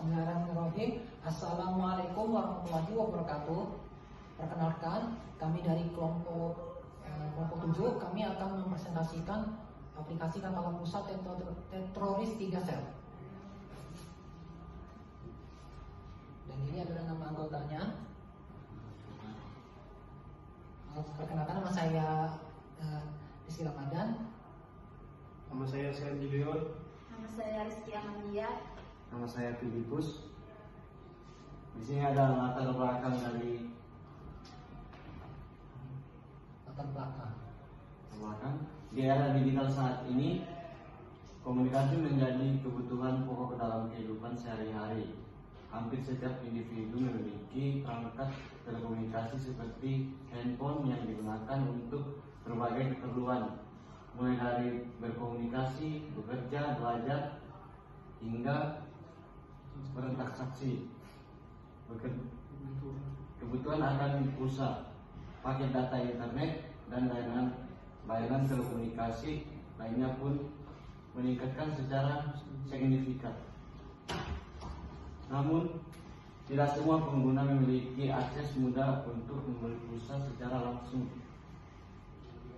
Bismillahirrahmanirrahim. Assalamualaikum warahmatullahi wabarakatuh. Perkenalkan, kami dari kelompok 7, kami akan mempresentasikan aplikasi katalog pusat teroris 3 sel. Dan ini adalah nama anggotanya. Perkenalkan, nama saya Rizky Ramadan. Nama saya Syed Gideon. Nama saya Rizky Amandia. Nama saya Filipus. Di sini ada latar belakang dari di era digital saat ini, komunikasi menjadi kebutuhan pokok dalam kehidupan sehari-hari. Hampir setiap individu memiliki perangkat telekomunikasi seperti handphone yang digunakan untuk berbagai keperluan, mulai dari berkomunikasi, bekerja, belajar, hingga bertransaksi. Kebutuhan akan pulsa, paket data internet, dan layanan telekomunikasi lainnya pun meningkatkan secara signifikan. Namun, tidak semua pengguna memiliki akses mudah untuk membeli pulsa secara langsung,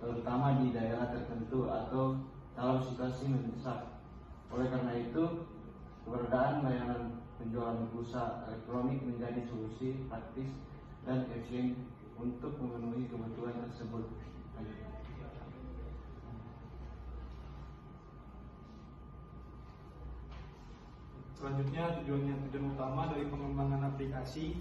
terutama di daerah tertentu atau dalam situasi mendesak. Oleh karena itu, keberadaan layanan penjualan pulsa elektronik menjadi solusi praktis dan efisien untuk memenuhi kebutuhan tersebut. Selanjutnya, tujuan utama dari pengembangan aplikasi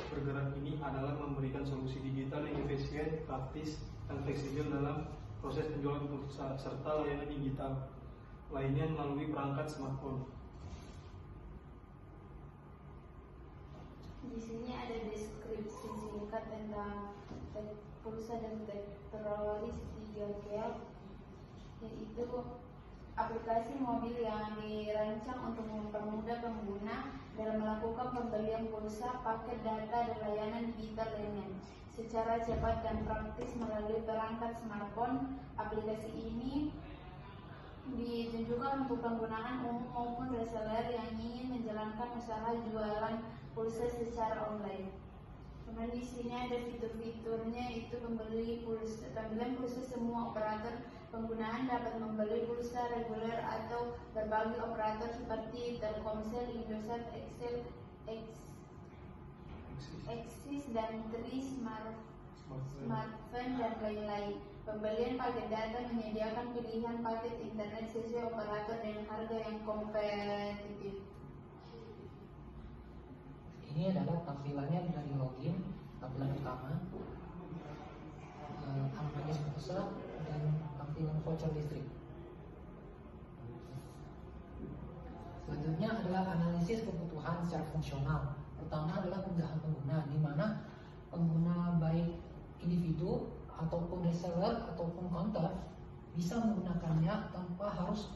bergerak ini adalah memberikan solusi digital yang efisien, praktis, dan fleksibel dalam proses penjualan pulsa serta layanan digital lainnya melalui perangkat smartphone. Di sini ada deskripsi singkat tentang pulsa dan teroris 3 sel, yaitu aplikasi mobil yang dirancang untuk mempermudah pengguna dalam melakukan pembelian pulsa, paket data, dan layanan digital lainnya secara cepat dan praktis melalui perangkat smartphone. Aplikasi ini ditujukan untuk penggunaan umum maupun reseller yang ingin menjalankan usaha jualan pulsa secara online. Kemudian di sini ada fitur-fiturnya, yaitu pembelian pulsa semua operator. Penggunaan dapat membeli pulsa reguler atau berbagai operator seperti Telkomsel, Indosat, Excel, Axis, dan Tri, Smartfren, dan lain-lain. Pembelian paket data menyediakan pilihan paket internet sesuai operator dan harga yang kompetitif. Ini adalah tampilannya dari login, tampilan utama, angka pulsa, dan tampilan voucher listrik. Selanjutnya adalah analisis kebutuhan secara fungsional. Pertama adalah kemudahan pengguna, di mana pengguna baik individu ataupun reseller ataupun counter bisa menggunakannya tanpa harus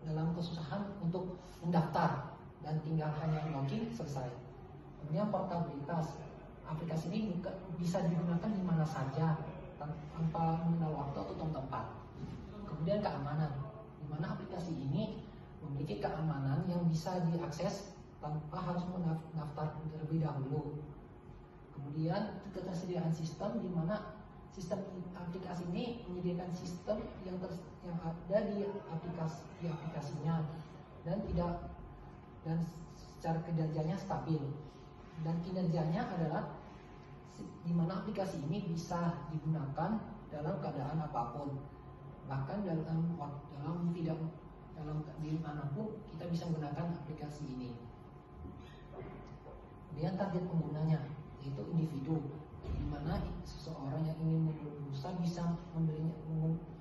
dalam kesusahan untuk mendaftar, dan tinggal hanya login selesai. Kemudian portabilitas, aplikasi ini bisa digunakan di mana saja tanpa mengenal waktu atau tempat. Kemudian keamanan, di mana aplikasi ini memiliki keamanan yang bisa diakses tanpa harus mendaftar terlebih dahulu. Kemudian ketersediaan sistem, di mana sistem aplikasi ini menyediakan sistem yang ada di aplikasinya dan secara kinerjanya stabil, dan kinerjanya adalah di mana aplikasi ini bisa digunakan dalam keadaan apapun, bahkan dalam dimanapun kita bisa menggunakan aplikasi ini. Kemudian target penggunanya yaitu individu, di mana seseorang yang ingin membeli pulsa bisa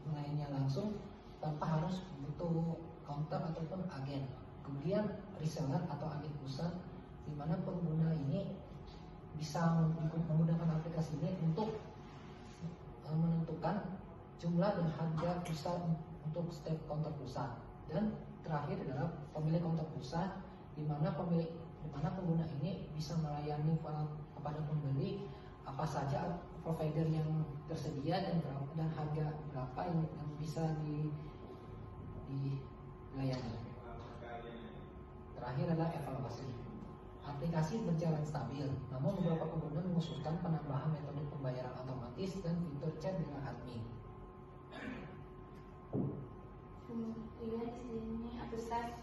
melayaninya langsung tanpa harus butuh counter ataupun agen. Kemudian reseller atau agen pulsa, di mana pengguna ini bisa menggunakan aplikasi ini untuk menentukan jumlah dan harga pulsa untuk setiap counter pulsa. Dan terakhir adalah pemilik counter pulsa, di mana pengguna ini bisa melayani kepada pembeli apa saja provider yang tersedia dan harga berapa yang bisa layanan. Terakhir adalah evaluasi. Aplikasi berjalan stabil, namun beberapa komponen mengusulkan penambahan metode pembayaran otomatis dan fitur chat dengan admin. Kemudian di sini aplikasi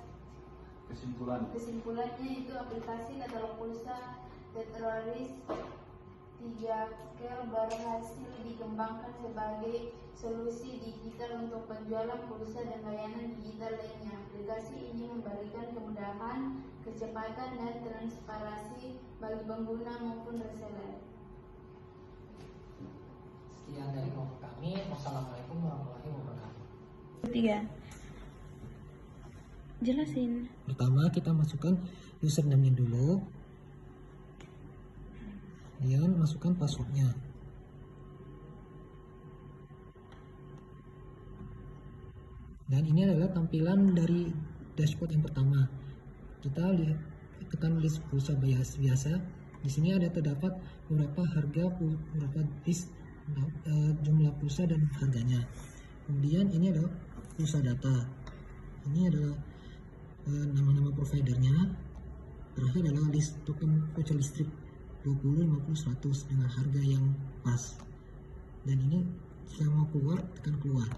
Kesimpulannya itu aplikasi katalog pulsa Tetralis 3Kel berhasil dikembangkan sebagai solusi digital untuk penjualan pulsa dan layanan digital lainnya. Aplikasi ini memberikan kemudahan, kecepatan, dan transparansi bagi pengguna maupun reseller. Sekian dari kelompok kami. Wassalamualaikum warahmatullahi wabarakatuh. 3. Jelasin. Pertama kita masukkan username-nya dulu, kemudian masukkan passwordnya. Dan ini adalah tampilan dari dashboard yang pertama. Kita lihat tekan list pulsa biasa. Di sini ada terdapat beberapa harga, beberapa list jumlah pulsa dan harganya. Kemudian ini adalah pulsa data. Ini adalah nama-nama providernya. Terakhir adalah list token voucher listrik 20, 50, 100 dengan harga yang pas. Dan ini jika mau keluar, tekan keluar.